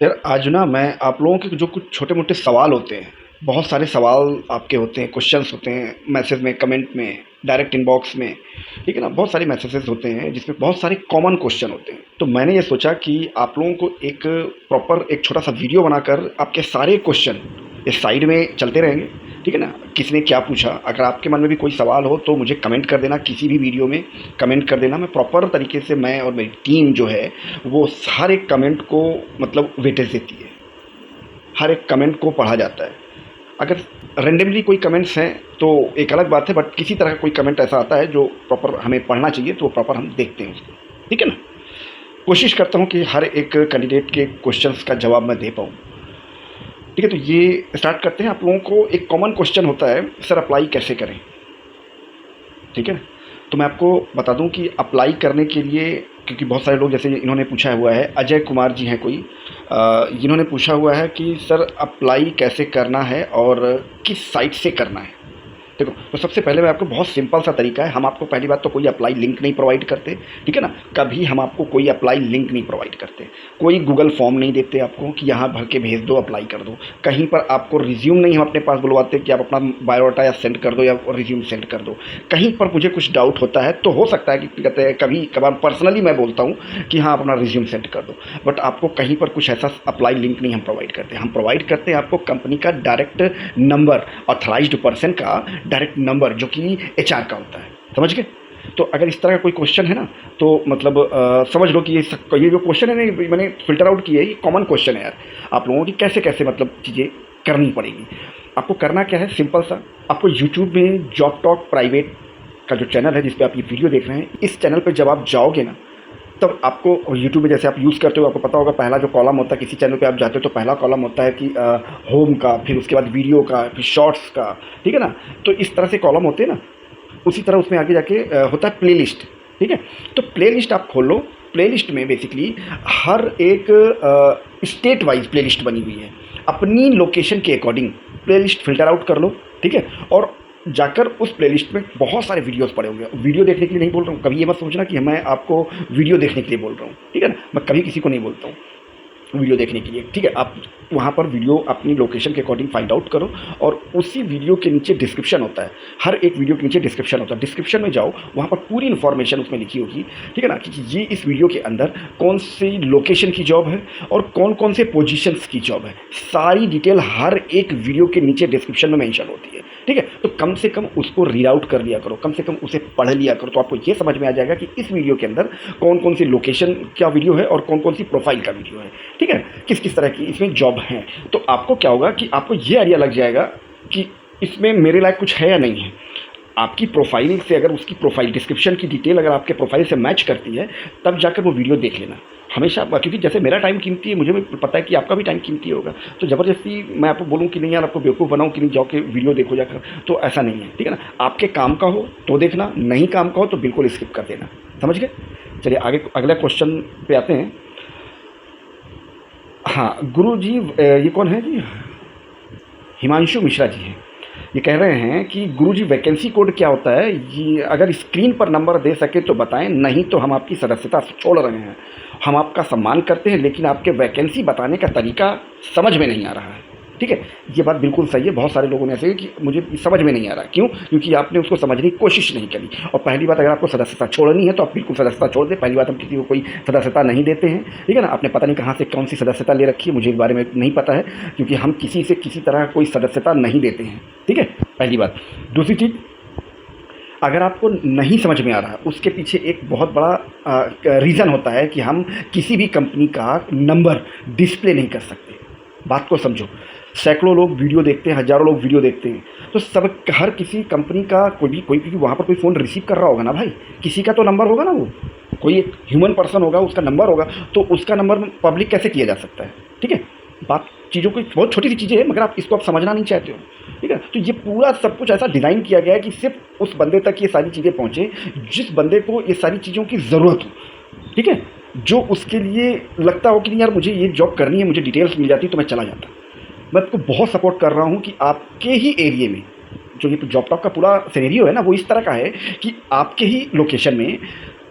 यार आज ना मैं आप लोगों के जो कुछ छोटे-मोटे सवाल होते हैं, बहुत सारे सवाल आपके होते हैं, क्वेश्चन्स होते हैं, मैसेज में, कमेंट में, डायरेक्ट इनबॉक्स में, ठीक है ना? बहुत सारे मैसेजेस होते हैं जिसमें बहुत सारे कॉमन क्वेश्चन होते हैं। तो मैंने ये सोचा कि आप लोगों को एक प्रॉपर एक छोटा-सा वीडियो बनाकर आपके सारे क्वेश्चन इस साइड में चलते रहेंगे, ठीक है ना? किसने क्या पूछा, अगर आपके मन में भी कोई सवाल हो तो मुझे कमेंट कर देना, किसी भी वीडियो में कमेंट कर देना। मैं प्रॉपर तरीके से मैं और मेरी टीम जो है वो हर एक कमेंट को मतलब वेटेज देती है, हर एक कमेंट को पढ़ा जाता है। अगर रेंडमली कोई कमेंट्स हैं तो एक अलग बात है, बट किसी तरह का कोई कमेंट ऐसा आता है जो प्रॉपर हमें पढ़ना चाहिए तो वो प्रॉपर हम देखते हैं उसको, ठीक है ना? कोशिश करता हूँ कि हर एक कैंडिडेट के क्वेश्चंस का जवाब मैं दे पाऊँ। ठीक है, तो ये स्टार्ट करते हैं। आप लोगों को एक कॉमन क्वेश्चन होता है, सर अप्लाई कैसे करें? ठीक है, तो मैं आपको बता दूं कि अप्लाई करने के लिए, क्योंकि बहुत सारे लोग, जैसे इन्होंने पूछा हुआ है, अजय कुमार जी हैं कोई, जिन्होंने पूछा हुआ है कि सर अप्लाई कैसे करना है और किस साइट से करना है। देखो, तो सबसे पहले मैं आपको बहुत सिंपल सा तरीका है, हम आपको पहली बात तो कोई अप्लाई लिंक नहीं प्रोवाइड करते, ठीक है ना? कभी हम आपको कोई अप्लाई लिंक नहीं प्रोवाइड करते, कोई गूगल फॉर्म नहीं देते आपको कि यहाँ भर के भेज दो, अप्लाई कर दो। कहीं पर आपको रिज्यूम नहीं हम अपने पास बुलवाते कि आप अपना बायोडाटा या सेंड कर दो या रिज्यूम सेंड कर दो। कहीं पर मुझे कुछ डाउट होता है तो हो सकता है कि कहते हैं कभी कभार पर्सनली मैं बोलता हूँ कि हाँ अपना रिज्यूम सेंड कर दो, बट आपको कहीं पर कुछ ऐसा अप्लाई लिंक नहीं हम प्रोवाइड करते। हम प्रोवाइड करते हैं आपको कंपनी का डायरेक्ट नंबर, ऑथराइज्ड पर्सन का डायरेक्ट नंबर, जो कि एचआर का होता है। समझ गए? तो अगर इस तरह का कोई क्वेश्चन है ना, तो मतलब समझ लो कि ये जो क्वेश्चन है ना, मैंने फ़िल्टर आउट किया है, ये कॉमन क्वेश्चन है यार आप लोगों की। कैसे कैसे मतलब चीज़ें करनी पड़ेगी। आपको करना क्या है, सिंपल सा, आपको यूट्यूब में जॉब टॉक प्राइवेट का जो चैनल है जिस पे आप ये वीडियो देख रहे हैं, इस चैनल पर जब आप जाओगे ना, तब आपको यूट्यूब में जैसे आप यूज़ करते हो, आपको पता होगा पहला जो कॉलम होता है, किसी चैनल पे आप जाते हो तो पहला कॉलम होता है कि होम का, फिर उसके बाद वीडियो का, फिर शॉर्ट्स का, ठीक है ना? तो इस तरह से कॉलम होते हैं ना, उसी तरह उसमें आगे जाके होता है प्लेलिस्ट, ठीक है? तो प्लेलिस्ट आप खोलो। प्लेलिस्ट में बेसिकली हर एक स्टेट वाइज प्लेलिस्ट बनी हुई है, अपनी लोकेशन के अकॉर्डिंग प्लेलिस्ट फ़िल्टर आउट कर लो, ठीक है? और जाकर उस प्लेलिस्ट में बहुत सारे वीडियोस पड़े होंगे। वीडियो देखने के लिए नहीं बोल रहा हूँ, कभी ये मत सोचना कि मैं आपको वीडियो देखने के लिए बोल रहा हूँ, ठीक है ना? मैं कभी किसी को नहीं बोलता हूँ वीडियो देखने के लिए, ठीक है? आप वहाँ पर वीडियो अपनी लोकेशन के अकॉर्डिंग फाइंड आउट करो, और उसी वीडियो के नीचे डिस्क्रिप्शन होता है, हर एक वीडियो के नीचे डिस्क्रिप्शन होता है। डिस्क्रिप्शन में जाओ, वहाँ पर पूरी इन्फॉर्मेशन उसमें लिखी होगी, ठीक है ना? कि ये इस वीडियो के अंदर कौन सी लोकेशन की जॉब है और कौन कौन से पोजीशंस की जॉब है, सारी डिटेल हर एक वीडियो के नीचे डिस्क्रिप्शन में मेंशन होती है, ठीक है? तो कम से कम उसको रीड आउट कर लिया करो, कम से कम उसे पढ़ लिया करो, तो आपको ये समझ में आ जाएगा कि इस वीडियो के अंदर कौन कौन सी लोकेशन का वीडियो है और कौन कौन सी प्रोफाइल का वीडियो है, ठीक है? किस किस तरह की इसमें जॉब है। तो आपको क्या होगा कि आपको ये आइडिया लग जाएगा कि इसमें मेरे लायक कुछ है या नहीं है। आपकी प्रोफाइल से, अगर उसकी प्रोफाइल डिस्क्रिप्शन की डिटेल अगर आपके प्रोफाइल से मैच करती है, तब जाकर वो वीडियो देख लेना हमेशा, क्योंकि जैसे मेरा टाइम कीमती है, मुझे भी पता है कि आपका भी टाइम कीमती होगा। तो ज़बरदस्ती मैं आपको बोलूँ कि नहीं यार आपको बेवकूफ़ बनाऊँ कि नहीं जाओ के वीडियो देखो जाकर, तो ऐसा नहीं है, ठीक है ना? आपके काम का हो तो देखना, नहीं काम का हो तो बिल्कुल स्किप कर देना। समझ गए? चलिए आगे अगले क्वेश्चन पे आते हैं। हाँ, गुरु जी, ये कौन है जी? हिमांशु मिश्रा जी हैं। ये कह रहे हैं कि गुरुजी वैकेंसी कोड क्या होता है, ये अगर स्क्रीन पर नंबर दे सके तो बताएं, नहीं तो हम आपकी सदस्यता छोड़ रहे हैं। हम आपका सम्मान करते हैं लेकिन आपके वैकेंसी बताने का तरीका समझ में नहीं आ रहा है, ठीक है? ये बात बिल्कुल सही है। बहुत सारे लोगों ने ऐसे कि मुझे समझ में नहीं आ रहा। क्यों? क्योंकि आपने उसको समझने की कोशिश नहीं करी। और पहली बात, अगर आपको सदस्यता छोड़नी है तो आप बिल्कुल सदस्यता छोड़ दें। पहली बात, हम किसी को कोई सदस्यता नहीं देते हैं, ठीक है ना? आपने पता नहीं कहाँ से कौन सी सदस्यता ले रखी है, मुझे इस बारे में नहीं पता है, क्योंकि हम किसी से किसी तरह कोई सदस्यता नहीं देते हैं, ठीक है? पहली बात। दूसरी चीज़, अगर आपको नहीं समझ में आ रहा, उसके पीछे एक बहुत बड़ा रीज़न होता है कि हम किसी भी कंपनी का नंबर डिस्प्ले नहीं कर सकते। बात को समझो। सैकड़ों लोग वीडियो देखते हैं, हज़ारों लोग वीडियो देखते हैं, तो सब हर किसी कंपनी का कोई वहाँ पर कोई फ़ोन रिसीव कर रहा होगा ना भाई, किसी का तो नंबर होगा ना, वो कोई एक ह्यूमन पर्सन होगा, उसका नंबर होगा, तो उसका नंबर पब्लिक कैसे किया जा सकता है, ठीक है? बात चीज़ों की बहुत छोटी सी चीज़ें हैं, मगर आप इसको आप समझना नहीं चाहते हो, ठीक है? तो ये पूरा सब कुछ ऐसा डिज़ाइन किया गया है कि सिर्फ उस बंदे तक ये सारी चीज़ें पहुँचे जिस बंदे को ये सारी चीज़ों की ज़रूरत हो, ठीक है? जो उसके लिए लगता हो कि नहीं यार मुझे ये जॉब करनी है, मुझे डिटेल्स मिल जाती तो मैं चला जाता। मैं आपको बहुत सपोर्ट कर रहा हूँ कि आपके ही एरिया में जो ये जॉब टॉक का पूरा सिनेरियो है ना, वो इस तरह का है कि आपके ही लोकेशन में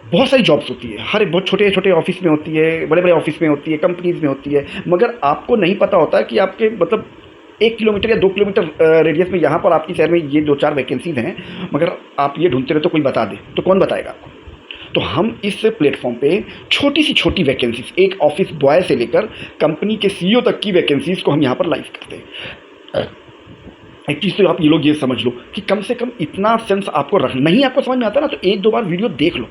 बहुत सारी जॉब्स होती है, हर एक बहुत छोटे छोटे ऑफिस में होती है, बड़े बड़े ऑफिस में होती है, कंपनीज में होती है, मगर आपको नहीं पता होता कि आपके मतलब 1 किलोमीटर या 2 किलोमीटर रेडियस में यहाँ पर आपकी शहर में ये 2-4 वैकेंसीज हैं, मगर आप ये ढूंढते रहे तो कोई बता दे तो कौन बताएगा आपको। तो हम इस प्लेटफॉर्म पे छोटी सी छोटी वैकेंसीज, एक ऑफिस बॉय से लेकर कंपनी के सीईओ तक की वैकेंसीज को हम यहाँ पर लाइव करते हैं। एक चीज़ तो आप ये लोग ये समझ लो कि कम से कम इतना सेंस आपको रख, नहीं आपको समझ में आता ना तो 1-2 बार वीडियो देख लो,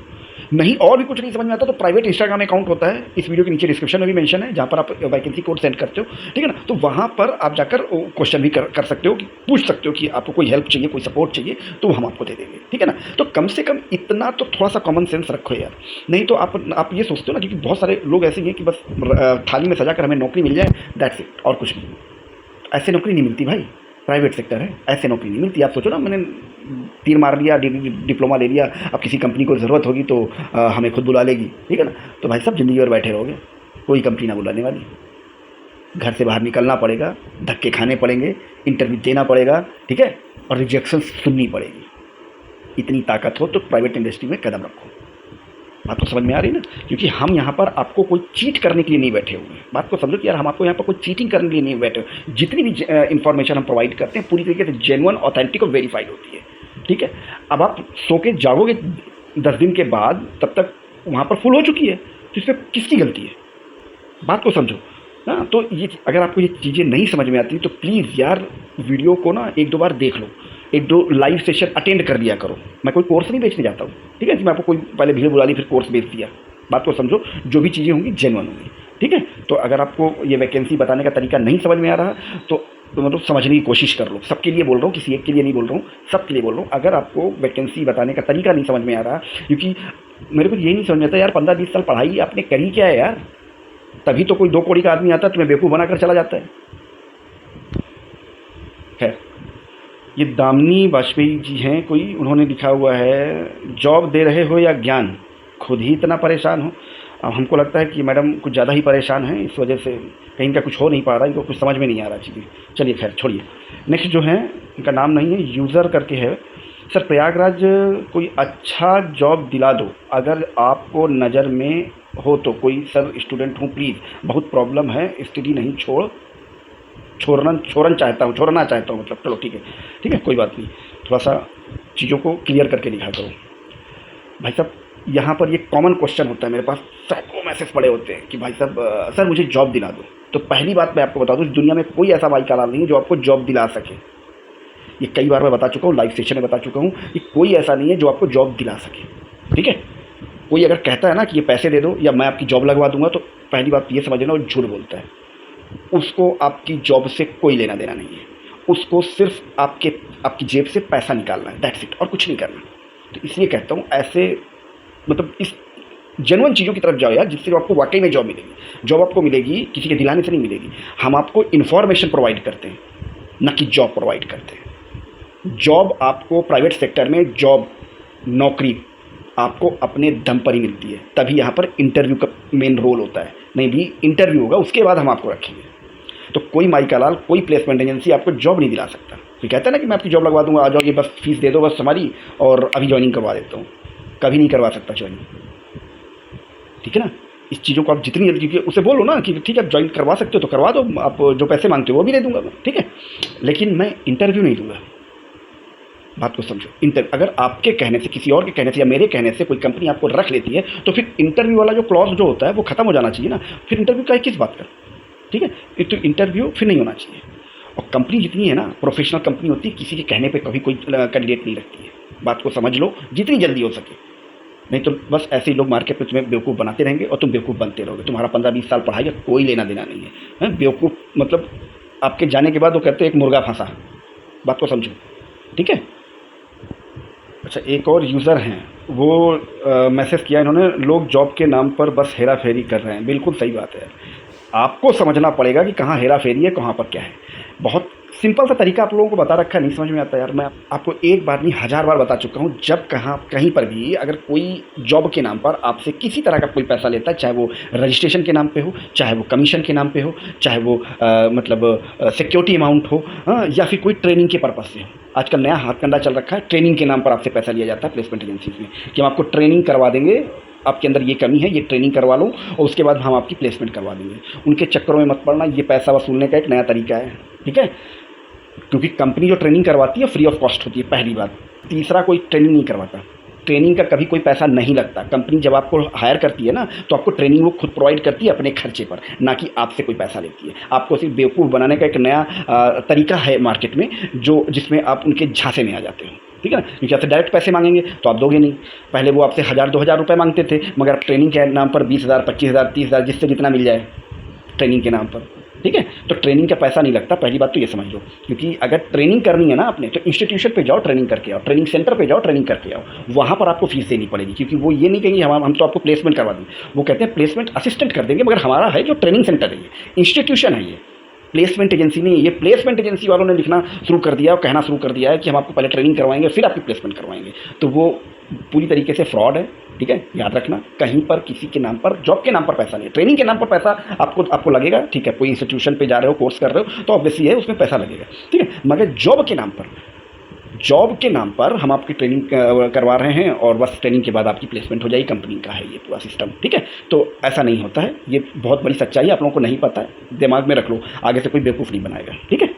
नहीं और भी कुछ नहीं समझ में आता तो प्राइवेट इंस्टाग्राम अकाउंट होता है, इस वीडियो के नीचे डिस्क्रिप्शन में भी मेंशन है, जहाँ पर आप वैकेंसी कोड सेंड करते हो, ठीक है ना। तो वहाँ पर आप जाकर क्वेश्चन भी कर सकते हो, कि पूछ सकते हो कि आपको कोई हेल्प चाहिए, कोई सपोर्ट चाहिए, तो हम आपको दे देंगे, ठीक है ना। तो कम से कम इतना तो थोड़ा सा कॉमन सेंस रखो यार, नहीं तो आप ये सोचते हो ना, क्योंकि बहुत सारे लोग ऐसे हैं कि बस थाली में सजा कर हमें नौकरी मिल जाए, दैट्स इट, और कुछ नहीं। ऐसे नौकरी नहीं मिलती भाई, प्राइवेट सेक्टर है, ऐसे नौकरी नहीं मिलती। आप सोचो ना, मैंने तीर मार लिया, डिप्लोमा ले लिया, अब किसी कंपनी को ज़रूरत होगी तो हमें खुद बुला लेगी, ठीक है ना। तो भाई साहब ज़िंदगी भर बैठे रहोगे, कोई कंपनी ना बुलाने वाली, घर से बाहर निकलना पड़ेगा, धक्के खाने पड़ेंगे, इंटरव्यू देना पड़ेगा, ठीक है, और रिजेक्शन सुननी पड़ेगी। इतनी ताकत हो तो प्राइवेट इंडस्ट्री में कदम रखो। बात तो समझ में आ रही है ना, क्योंकि हम यहाँ पर आपको कोई चीट करने के लिए नहीं बैठे हुए हैं। बात को समझो कि यार हम आपको यहाँ पर कोई चीटिंग करने के लिए नहीं बैठे हुए। जितनी भी इन्फॉर्मेशन हम प्रोवाइड करते हैं पूरी तरीके से जेन्युइन, ऑथेंटिक और वेरीफाइड होती है, ठीक है। अब आप सो के जागोगे 10 दिन के बाद, तब तक वहाँ पर फुल हो चुकी है, तो इसमें किसकी गलती है? बात को समझो ना। तो ये अगर आपको ये चीज़ें नहीं समझ में आती तो प्लीज़ यार वीडियो को ना 1-2 बार देख लो, 1-2 लाइव सेशन अटेंड कर लिया करो। मैं कोई कोर्स नहीं बेचने जाता हूँ, ठीक है, कि मैं आपको कोई पहले भीड़ बुला ली फिर कोर्स बेच दिया। बात को समझो, जो भी चीज़ें होंगी जेन्युइन होंगी, ठीक है। तो अगर आपको ये वैकेंसी बताने का तरीका नहीं समझ में आ रहा तो मतलब समझने की कोशिश कर लो। सबके लिए बोल रहा हूँ, किसी एक के लिए नहीं बोल रहा हूँ, सबके लिए बोल रहा हूँ। अगर आपको वैकेंसी बताने का तरीका नहीं समझ में आ रहा, क्योंकि मेरे को यही नहीं समझ में आता यार, 15-20 साल पढ़ाई आपने करी क्या है यार, तभी तो कोई 2 कौड़ी का आदमी आता है तुम्हें बेवकूफ़ बनाकर चला जाता है। खैर, ये दामिनी वाजपेयी जी हैं कोई, उन्होंने लिखा हुआ है, जॉब दे रहे हो या ज्ञान, खुद ही इतना परेशान हो। अब हमको लगता है कि मैडम कुछ ज़्यादा ही परेशान हैं, इस वजह से कहीं इनका कुछ हो नहीं पा रहा, इनको कुछ समझ में नहीं आ रहा चीज़ें। चलिए खैर छोड़िए। नेक्स्ट जो है, इनका नाम नहीं है, यूज़र करके है। सर प्रयागराज कोई अच्छा जॉब दिला दो, अगर आपको नज़र में हो तो। कोई सर स्टूडेंट हूँ, प्लीज़, बहुत प्रॉब्लम है, स्टडी नहीं छोड़ना चाहता हूँ मतलब। चलो ठीक है, कोई बात नहीं, थोड़ा सा चीज़ों को क्लियर करके दिखा करो भाई साहब। यहाँ पर ये कॉमन क्वेश्चन होता है, मेरे पास सैकड़ों मैसेज पड़े होते हैं कि भाई साहब सर मुझे जॉब दिला दो। तो पहली बात मैं आपको बता दूँ, दुनिया में कोई ऐसा भाई का नहीं है जो आपको जॉब दिला सके। ये कई बार मैं बता चुका हूँ, लाइव सेशन में बता चुका हूँ कि कोई ऐसा नहीं है जो आपको जॉब दिला सके, ठीक है। कोई अगर कहता है ना कि ये पैसे दे दो या मैं आपकी जॉब लगवा दूंगा, तो पहली बात ये समझ लेना, वो झूठ बोलता है। उसको आपकी जॉब से कोई लेना देना नहीं है, उसको सिर्फ आपकी जेब से पैसा निकालना है, दैट्स इट, और कुछ नहीं करना। तो इसलिए कहता हूँ ऐसे मतलब इस जेन्युइन चीज़ों की तरफ जाओ यार, जिससे आपको वाकई में जॉब मिलेगी। जॉब आपको मिलेगी किसी के दिलाने से नहीं मिलेगी, हम आपको इन्फॉर्मेशन प्रोवाइड करते हैं, न कि जॉब प्रोवाइड करते हैं। जॉब आपको प्राइवेट सेक्टर में नौकरी आपको अपने दम पर ही मिलती है, तभी यहाँ पर इंटरव्यू का मेन रोल होता है। नहीं भी इंटरव्यू होगा उसके बाद हम आपको रखेंगे। तो कोई माई का लाल, कोई प्लेसमेंट एजेंसी आपको जॉब नहीं दिला सकता। तो कहता है ना कि मैं आपकी जॉब लगवा दूंगा, आ जाओगे, बस फीस दे दो बस हमारी, और अभी ज्वाइनिंग करवा देता हूँ। कभी नहीं करवा सकता ज्वाइनिंग, ठीक है ना। इस चीज़ों को आप जितनी जल्दी, क्योंकि उसे बोलो ना कि ठीक है आप ज्वाइन करवा सकते हो तो करवा दो, आप जो पैसे मांगते हो वो भी दे दूंगा मैं, ठीक है, लेकिन मैं इंटरव्यू नहीं दूंगा। बात को समझो। अगर आपके कहने से, किसी और के कहने से या मेरे कहने से कोई कंपनी आपको रख लेती है तो फिर इंटरव्यू वाला जो क्लॉज जो होता है वो खत्म हो जाना चाहिए ना। फिर इंटरव्यू का किस बात का, ठीक है, तो इंटरव्यू फिर नहीं होना चाहिए। और कंपनी जितनी है ना, प्रोफेशनल कंपनी होती है, किसी के कहने पे कभी कोई कैंडिडेट नहीं रखती है। बात को समझ लो जितनी जल्दी हो सके, नहीं तो बस ऐसे ही लोग मार्केट में तुम्हें बेवकूफ़ बनाते रहेंगे और तुम बेवकूफ़ बनते रहोगे। तुम्हारा 15-20 साल पढ़ाई का कोई लेना देना नहीं है। बेवकूफ़ मतलब आपके जाने के बाद वो कहते हैं एक मुर्गा फंसा। बात को समझो, ठीक है। अच्छा, एक और यूज़र हैं, वो मैसेज किया इन्होंने, लोग जॉब के नाम पर बस हेरा फेरी कर रहे हैं। बिल्कुल सही बात है, आपको समझना पड़ेगा कि कहाँ हेरा फेरी है, कहाँ पर क्या है। बहुत सिंपल सा तरीका आप लोगों को बता रखा है, नहीं समझ में आता यार। मैं आपको एक बार नहीं 1000 बार बता चुका हूँ, जब कहीं पर भी अगर कोई जॉब के नाम पर आपसे किसी तरह का कोई पैसा लेता है, चाहे वो रजिस्ट्रेशन के नाम पे हो, चाहे वो कमीशन के नाम पे हो, चाहे वो मतलब सिक्योरिटी अमाउंट हो, या फिर कोई ट्रेनिंग के पर्पज़ से हो। आजकल नया हाथ कंडा चल रखा है, ट्रेनिंग के नाम पर आपसे पैसा लिया जाता है प्लेसमेंट एजेंसीज में, कि हम आपको ट्रेनिंग करवा देंगे आपके अंदर ये कमी है, ये ट्रेनिंग करवा लो और उसके बाद हम आपकी प्लेसमेंट करवा देंगे। उनके चक्करों में मत पड़ना, ये पैसा वसूलने का एक नया तरीका है, ठीक है। क्योंकि कंपनी जो ट्रेनिंग करवाती है फ्री ऑफ कॉस्ट होती है, पहली बात। तीसरा, कोई ट्रेनिंग नहीं करवाता, ट्रेनिंग का कभी कोई पैसा नहीं लगता। कंपनी जब आपको हायर करती है ना, तो आपको ट्रेनिंग वो खुद प्रोवाइड करती है अपने खर्चे पर, ना कि आपसे कोई पैसा लेती है। आपको सिर्फ बेवकूफ़ बनाने का एक नया तरीका है मार्केट में, जो जिसमें आप उनके झांसे में आ जाते हो, ठीक है ना। क्योंकि आपसे डायरेक्ट पैसे मांगेंगे तो आप दोगे नहीं। पहले वो आपसे 1000-2000 रुपये मांगते थे, मगर आप ट्रेनिंग के नाम पर 20,000, 25,000, 30,000, जिससे जितना मिल जाए ट्रेनिंग के नाम पर, ठीक है। तो ट्रेनिंग का पैसा नहीं लगता, पहली बात तो ये समझ लो। क्योंकि अगर ट्रेनिंग करनी है ना आपने, तो इंस्टीट्यूशन पे जाओ, ट्रेनिंग करके आओ, ट्रेनिंग सेंटर पे जाओ, ट्रेनिंग करके आओ। वहाँ पर आपको फीस देनी पड़ेगी, क्योंकि वो ये नहीं कहेंगे हम तो आपको प्लेसमेंट करवा देंगे। वो कहते हैं प्लेसमेंट असिस्टेंट कर देंगे, मगर हमारा है जो ट्रेनिंग सेंटर है, ये इंस्टीट्यूशन है, ये प्लेसमेंट एजेंसी नहीं है। ये प्लेसमेंट एजेंसी वालों ने लिखना शुरू कर दिया और कहना शुरू कर दिया है कि हम आपको पहले ट्रेनिंग करवाएंगे फिर आपकी प्लेसमेंट करवाएंगे। तो वो पूरी तरीके से फ्रॉड है, ठीक है। याद रखना, कहीं पर किसी के नाम पर, जॉब के नाम पर पैसा नहीं है। ट्रेनिंग के नाम पर पैसा आपको लगेगा, ठीक है। कोई इंस्टीट्यूशन पे जा रहे हो, कोर्स कर रहे हो, तो ऑब्वियसली है उसमें पैसा लगेगा, ठीक है। मगर जॉब के नाम पर हम आपकी ट्रेनिंग करवा रहे हैं और बस ट्रेनिंग के बाद आपकी प्लेसमेंट हो जाएगी। कंपनी का है ये पूरा सिस्टम, ठीक है। तो ऐसा नहीं होता है, ये बहुत बड़ी सच्चाई है, आप लोगों को नहीं पता है, दिमाग में रख लो, आगे से कोई बेवकूफ़ नहीं बनाएगा, ठीक है।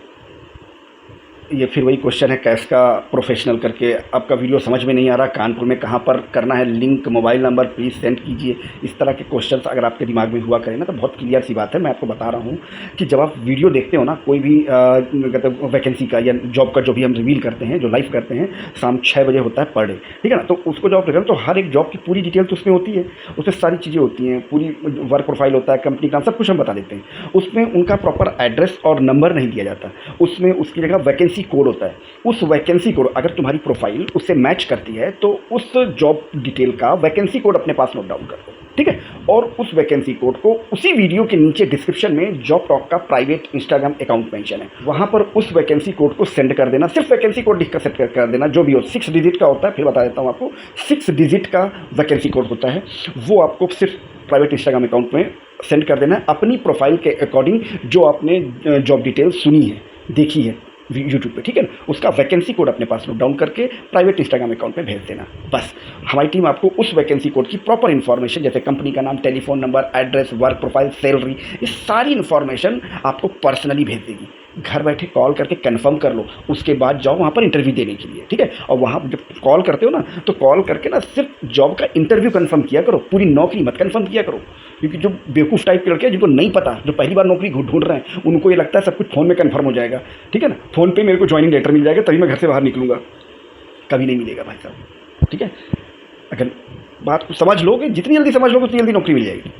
ये फिर वही क्वेश्चन है कैश का प्रोफेशनल करके। आपका वीडियो समझ में नहीं आ रहा, कानपुर में कहाँ पर करना है, link, mobile number please send कीजिए। इस तरह के क्वेश्चंस अगर आपके दिमाग में हुआ करें ना, तो बहुत क्लियर सी बात है। मैं आपको बता रहा हूँ कि जब आप वीडियो देखते हो ना, कोई भी कहते वैकेंसी का या जॉब का जो भी हम रिवील करते हैं, जो लाइव करते हैं, शाम 6 बजे होता है पर डे, ठीक है ना। तो उसको जब आप देखें तो हर एक जॉब की पूरी डिटेल तो उसमें होती है, उसमें सारी चीज़ें होती हैं, पूरी वर्क प्रोफाइल होता है, कंपनी का सब कुछ हम बता देते हैं। उसमें उनका प्रॉपर एड्रेस और नंबर नहीं दिया जाता, उसमें उसकी जगह वैकेंसी कोड होता है। उस वैकेंसी कोड, अगर तुम्हारी प्रोफाइल उससे मैच करती है, तो उस जॉब डिटेल का वैकेंसी कोड अपने पास नोट डाउन कर दो, ठीक है। और उस वैकेंसी कोड को उसी वीडियो के नीचे डिस्क्रिप्शन में जॉब टॉक का प्राइवेट इंस्टाग्राम अकाउंट मेंशन है, वहां पर उस वैकेंसी कोड को सेंड कर देना। सिर्फ वैकेंसी कोड लिख कर सेंड कर देना, जो भी हो, 6 डिजिट का होता है। फिर बता देता हूँ आपको, 6 डिजिट का वैकेंसी कोड होता है। वो आपको सिर्फ प्राइवेट इंस्टाग्राम अकाउंट में सेंड कर देना है, अपनी प्रोफाइल के अकॉर्डिंग, जो आपने जॉब डिटेल सुनी है, देखी है यूट्यूब पे, ठीक है ना। उसका वैकेंसी कोड अपने पास नोट डाउन करके प्राइवेट इंस्टाग्राम अकाउंट में भेज देना। बस हमारी टीम आपको उस वैकेंसी कोड की प्रॉपर इन्फॉर्मेशन, जैसे कंपनी का नाम, telephone number, address, work profile, salary, ये सारी इन्फॉर्मेशन आपको पर्सनली भेज देगी। घर बैठे कॉल करके कंफर्म कर लो, उसके बाद जाओ वहाँ पर इंटरव्यू देने के लिए, ठीक है। और वहाँ जब कॉल करते हो ना, तो कॉल करके ना सिर्फ जॉब का इंटरव्यू कंफर्म किया करो, पूरी नौकरी मत कंफर्म किया करो। क्योंकि जो बेवकूफ़ टाइप के लड़के हैं, जिनको नहीं पता, जो पहली बार नौकरी ढूंढ रहे हैं, उनको ये लगता है सब कुछ फ़ोन में कंफर्म हो जाएगा, ठीक है ना। फ़ोन पे मेरे को ज्वाइनिंग लेटर मिल जाएगा तभी मैं घर से बाहर निकलूँगा, कभी नहीं मिलेगा भाई साहब, ठीक है। अगर बात को समझ लोगे, जितनी जल्दी समझ लोगे उतनी जल्दी नौकरी मिल जाएगी।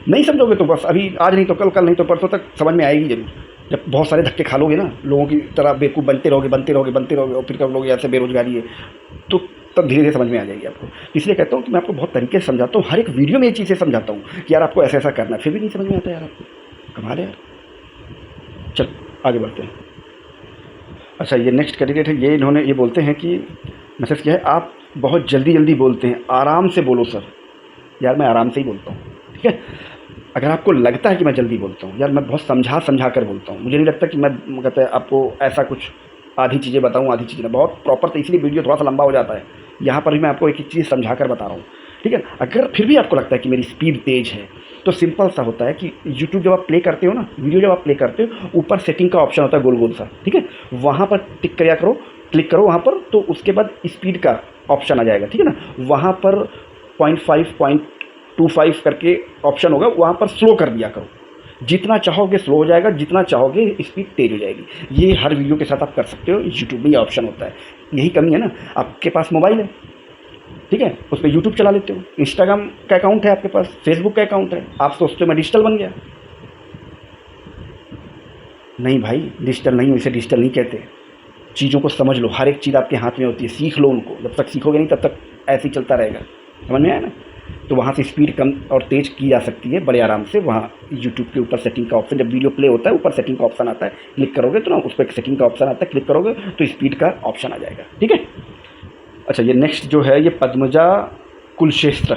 नहीं समझोगे तो बस अभी आज नहीं तो कल, कल नहीं तो परसों तक समझ में आएगी जरूर। जब बहुत सारे धक्के खा लोगे ना, लोगों की तरह बेवकूफ़ बनते रहोगे और फिर कर लोगे ऐसे बेरोजगारी है, तो तब धीरे धीरे समझ में आ जाएगी आपको। इसलिए कहता हूँ कि मैं आपको बहुत तरीके से समझाता हूँ, हर एक वीडियो में ये चीज़ें समझाता हूँ कि यार आपको ऐसा ऐसा करना है, फिर भी नहीं समझ में आता यार आपको, कमाल है यार। चल आगे बढ़ते हैं। अच्छा, ये नेक्स्ट कैंडिडेट है, ये इन्होंने ये बोलते हैं कि मैसेज किया है, आप बहुत जल्दी बोलते हैं, आराम से बोलो सर। यार मैं आराम से ही बोलता हूँ, ठीक है। अगर आपको लगता है कि मैं जल्दी बोलता हूँ, यार मैं बहुत समझा कर बोलता हूँ। मुझे नहीं लगता कि मैं कहते हैं आपको ऐसा कुछ आधी चीज़ें बताऊँ, आधी चीज़ें बहुत प्रॉपर, तो इसलिए वीडियो थोड़ा सा लंबा हो जाता है। यहाँ पर भी मैं आपको एक एक चीज़ समझा कर बता रहा हूँ, ठीक है। अगर फिर भी आपको लगता है कि मेरी स्पीड तेज़ है, तो सिंपल सा होता है कि यूट्यूब जब आप प्ले करते हो ना, वीडियो जब आप प्ले करते हो, ऊपर सेटिंग का ऑप्शन होता है गोल गोल सा, ठीक है। वहाँ पर टिक किया करो, क्लिक करो वहाँ पर, तो उसके बाद स्पीड का ऑप्शन आ जाएगा, ठीक है ना। वहाँ पर 0.5, 0.25 करके ऑप्शन होगा, वहाँ पर स्लो कर दिया करो। जितना चाहोगे स्लो हो जाएगा, जितना चाहोगे स्पीड तेज हो जाएगी। ये हर वीडियो के साथ आप कर सकते हो, यूट्यूब में ये ऑप्शन होता है। यही कमी है ना, आपके पास मोबाइल है, ठीक है, उस पर यूट्यूब चला लेते हो, इंस्टाग्राम का अकाउंट है आपके पास, फेसबुक का अकाउंट है, आप सोचते हो मैं डिजिटल बन गया। नहीं भाई, डिजिटल नहीं, इसे डिजिटल नहीं कहते। चीज़ों को समझ लो, हर एक चीज़ आपके हाथ में होती है, सीख लो उनको। जब तक सीखोगे नहीं तब तक ऐसे ही चलता रहेगा, समझ में आया ना। तो वहाँ से स्पीड कम और तेज़ की जा सकती है बड़े आराम से। वहाँ यूट्यूब के ऊपर सेटिंग का ऑप्शन, जब वीडियो प्ले होता है ऊपर सेटिंग का ऑप्शन आता है, क्लिक करोगे तो ना उस पर एक सेटिंग का ऑप्शन आता है, क्लिक करोगे तो स्पीड का ऑप्शन आ जाएगा, ठीक है। अच्छा, ये नेक्स्ट जो है, ये पद्मजा कुलश्रेष्ठ,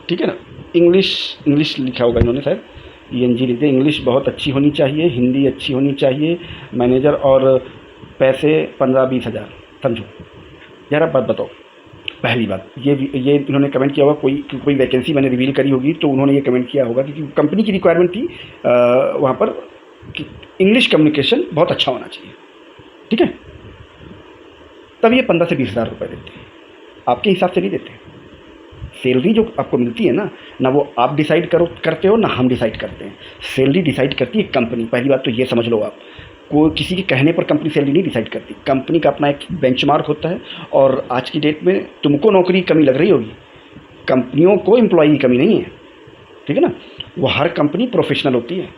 ठीक है ना। इंग्लिश लिखा होगा इन्होंने शायद, ENG लिखते। इंग्लिश बहुत अच्छी होनी चाहिए, हिंदी अच्छी होनी चाहिए, मैनेजर और पैसे 15-20 हज़ार, समझो। यार आप बात बताओ, पहली बात ये इन्होंने कमेंट किया होगा, कोई कोई वैकेंसी मैंने रिवील करी होगी तो उन्होंने ये कमेंट किया होगा, क्योंकि कंपनी की रिक्वायरमेंट थी वहाँ पर कि इंग्लिश कम्युनिकेशन बहुत अच्छा होना चाहिए, ठीक है। तब ये 15 से 20 हज़ार रुपये देते हैं, आपके हिसाब से नहीं देते। सैलरी जो आपको मिलती है ना वो आप डिसाइड करते हो ना हम डिसाइड करते हैं। सैलरी डिसाइड करती है कंपनी, पहली बात तो ये समझ लो आप। कोई किसी के कहने पर कंपनी सैलरी नहीं डिसाइड करती, कंपनी का अपना एक बेंचमार्क होता है। और आज की डेट में तुमको नौकरी की कमी लग रही होगी, कंपनियों को एम्प्लॉई की कमी नहीं है, ठीक है ना। वो हर कंपनी प्रोफेशनल होती है,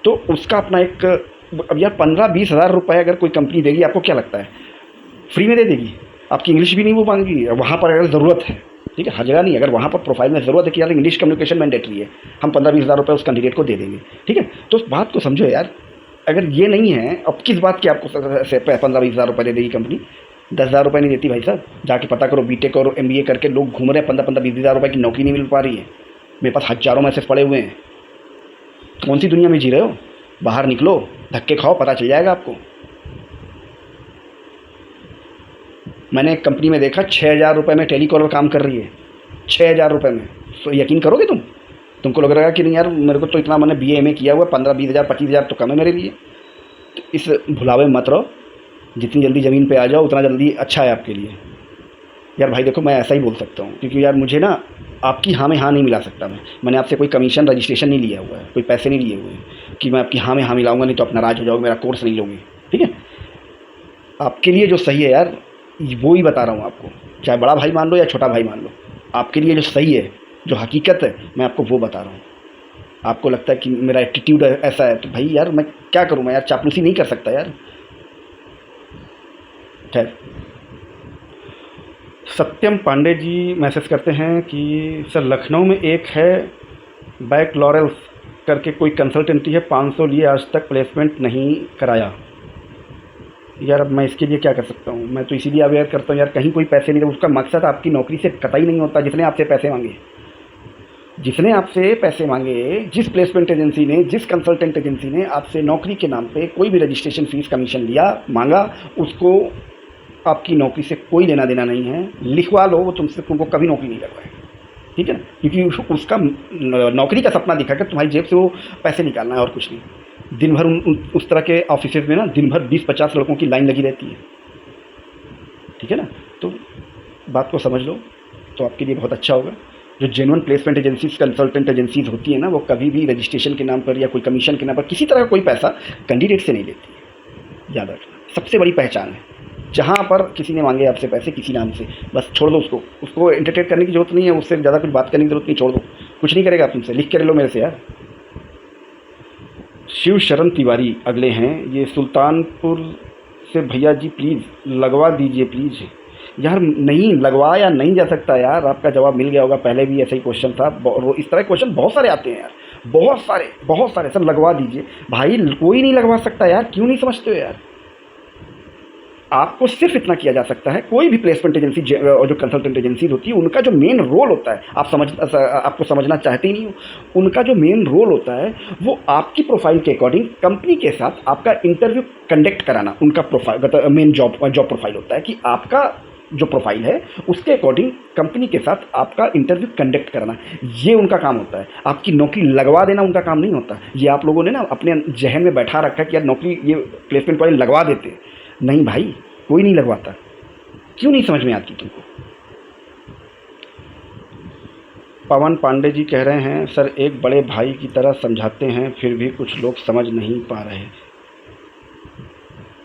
तो उसका अपना एक, अब यार 15-20 हज़ार रुपये अगर कोई कंपनी देगी, आपको क्या लगता है फ्री में दे देगी? आपकी इंग्लिश भी नहीं वो मांगेगी। वहाँ पर अगर ज़रूरत है, ठीक है, हर जगह नहीं, अगर वहाँ पर प्रोफाइल में ज़रूरत है कि यार इंग्लिश कम्युनिकेशन मैंडेटरी है, हम 15-20 हज़ार रुपये उस कैंडिडेट को दे देंगे, ठीक है। तो उस बात को समझो यार, अगर ये नहीं है, अब किस बात की आपको 15-20 हज़ार रुपये दे देगी कंपनी? 10 हज़ार रुपये नहीं देती भाई साहब। जाके पता करो, बीटेक और MBA करके लोग घूम रहे हैं, 15-20 हज़ार रुपये की नौकरी नहीं मिल पा रही है। मेरे पास हज़ारों मैसेज पड़े हुए हैं। कौन सी दुनिया में जी रहे हो? बाहर निकलो, धक्के खाओ, पता चल जाएगा आपको। मैंने एक कंपनी में देखा 6,000 रुपये में टेलीकॉलर काम कर रही है, 6,000 रुपये में। तो यकीन करोगे तुमको लग रहा है कि नहीं यार मेरे को तो इतना, मैंने BA MA किया हुआ, 15-20 हज़ार 25 हज़ार तो कम है मेरे लिए। तो इस भुलावे में मत रहो, जितनी जल्दी ज़मीन पे आ जाओ उतना जल्दी अच्छा है आपके लिए। यार भाई देखो, मैं ऐसा ही बोल सकता हूँ, क्योंकि यार मुझे ना आपकी हाँ में हाँ नहीं मिला सकता। मैंने आपसे कोई कमीशन रजिस्ट्रेशन नहीं लिया हुआ है, कोई पैसे नहीं लिए हुए हैं कि मैं आपकी हाँ में हाँ मिलाऊंगा, नहीं तो अपना राज हो जाओगे, मेरा कोर्स नहीं लोगे, ठीक है। आपके लिए जो सही है यार, वो ही बता रहा हूँ आपको, चाहे बड़ा भाई मान लो या छोटा भाई मान लो, आपके लिए जो सही है, जो हकीकत है, मैं आपको वो बता रहा हूँ। आपको लगता है कि मेरा एटीट्यूड ऐसा है, तो भाई यार मैं क्या करूँ, मैं यार चापलूसी नहीं कर सकता यार। खैर, सत्यम पांडे जी मैसेज करते हैं कि सर लखनऊ में एक है बैक लॉरेल्स करके कोई कंसल्टेंसी है, 500 लिए, आज तक प्लेसमेंट नहीं कराया। यार अब मैं इसके लिए क्या कर सकता हूँ? मैं तो इसीलिए अवेयर करता हूँ यार, कहीं कोई पैसे नहीं दे, उसका मकसद आपकी नौकरी से कतई नहीं होता। जिसने आपसे पैसे मांगे, जिस प्लेसमेंट एजेंसी ने, जिस कंसल्टेंट एजेंसी ने आपसे नौकरी के नाम पे कोई भी रजिस्ट्रेशन फ़ीस कमीशन मांगा, उसको आपकी नौकरी से कोई लेना देना नहीं है। लिखवा लो, वो तुमको कभी नौकरी नहीं लगवाएगा, ठीक है ना, क्योंकि उसका नौकरी का सपना दिखा कर तुम्हारी जेब से वो पैसे निकालना है और कुछ नहीं। दिन भर उस तरह के ऑफिसेज में ना दिन भर 20-50 लड़कों की लाइन लगी रहती है, ठीक है ना। तो बात को समझ लो तो आपके लिए बहुत अच्छा होगा। जो genuine placement agencies, consultant agencies होती है ना, वो कभी भी रजिस्ट्रेशन के नाम पर या कोई कमीशन के नाम पर किसी तरह का कोई पैसा कैंडिडेट से नहीं लेती है। याद रखना, सबसे बड़ी पहचान है। जहाँ पर किसी ने मांगे आपसे पैसे किसी नाम से, बस छोड़ दो उसको एंटरटेन करने की जरूरत नहीं है, उससे ज़्यादा कुछ बात करने की जरूरत नहीं, छोड़ दो, कुछ नहीं करेगा तुमसे। लिख कर लो मेरे से यार। शिव शरण तिवारी अगले हैं, ये सुल्तानपुर से, भैया जी प्लीज़ लगवा दीजिए प्लीज़। यार नहीं लगवाया नहीं जा सकता यार, आपका जवाब मिल गया होगा, पहले भी ऐसा ही क्वेश्चन था। इस तरह क्वेश्चन बहुत सारे आते हैं यार, बहुत सारे। सर लगवा दीजिए भाई, कोई नहीं लगवा सकता यार, क्यों नहीं समझते हो यार? आपको सिर्फ इतना किया जा सकता है, कोई भी प्लेसमेंट एजेंसी और जो कंसल्टेंट एजेंसीज होती है, उनका जो मेन रोल होता है, आपको समझना चाहते ही नहीं हो, उनका जो मेन रोल होता है वो आपकी प्रोफाइल के अकॉर्डिंग कंपनी के साथ आपका इंटरव्यू कंडक्ट कराना। उनका प्रोफाइल मेन जॉब प्रोफाइल होता है कि आपका जो प्रोफाइल है उसके अकॉर्डिंग कंपनी के साथ आपका इंटरव्यू कंडक्ट करना, ये उनका काम होता है। आपकी नौकरी लगवा देना उनका काम नहीं होता। ये आप लोगों ने ना अपने जहन में बैठा रखा है कि यार नौकरी ये प्लेसमेंट वाले लगवा देते हैं। नहीं भाई, कोई नहीं लगवाता। क्यों नहीं समझ में आती तुमको? पवन पांडे जी कह रहे हैं, सर एक बड़े भाई की तरह समझाते हैं फिर भी कुछ लोग समझ नहीं पा रहे।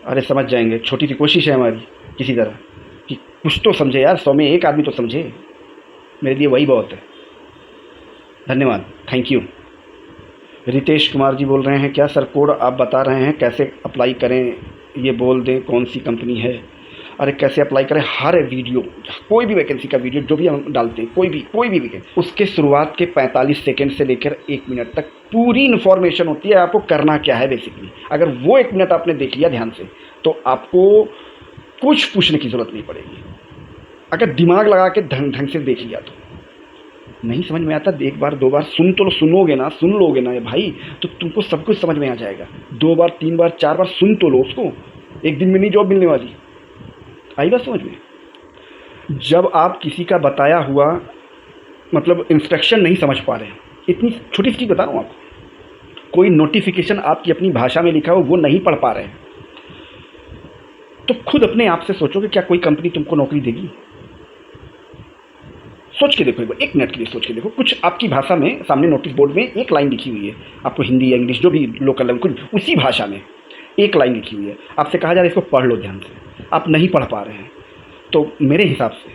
अरे समझ जाएंगे, छोटी सी कोशिश है हमारी किसी तरह कि कुछ तो समझे यार, 100 में 1 आदमी तो समझे। मेरे लिए वही बहुत है। धन्यवाद, थैंक यू। रितेश कुमार जी बोल रहे हैं, क्या सर कोड आप बता रहे हैं कैसे अप्लाई करें, ये बोल दें कौन सी कंपनी है। अरे कैसे अप्लाई करें, हर वीडियो, कोई भी वैकेंसी का वीडियो जो भी हम डालते हैं, कोई भी वैकेंसी, उसके शुरुआत के 45 सेकंड से लेकर 1 मिनट तक पूरी इन्फॉर्मेशन होती है आपको करना क्या है बेसिकली। अगर वो 1 मिनट आपने देख लिया ध्यान से, तो आपको कुछ पूछने की ज़रूरत नहीं पड़ेगी। अगर दिमाग लगा के ढंग से देख लिया तो। नहीं समझ में आता, 1 बार 2 बार सुन लोगे ना भाई, तो तुमको सब कुछ समझ में आ जाएगा। 2 बार 3 बार 4 बार सुन तो लो उसको, एक दिन में नहीं जॉब मिलने वाली। आई बात समझ में? जब आप किसी का बताया हुआ मतलब इंस्ट्रक्शन नहीं समझ पा रहे हैं, इतनी छोटी सी चीज़ बता रहा हूँ आपको, कोई नोटिफिकेशन आपकी अपनी भाषा में लिखा हो वो नहीं पढ़ पा रहे हैं, तो खुद अपने आप से सोचो कि क्या कोई कंपनी तुमको नौकरी देगी? सोच के देखो, एक बार 1 मिनट के लिए सोच के देखो। कुछ आपकी भाषा में सामने नोटिस बोर्ड में एक लाइन लिखी हुई है, आपको हिंदी या इंग्लिश जो भी लोकल लैंग्वेज उसी भाषा में एक लाइन लिखी हुई है, आपसे कहा जा रहा है इसको पढ़ लो ध्यान से, आप नहीं पढ़ पा रहे हैं, तो मेरे हिसाब से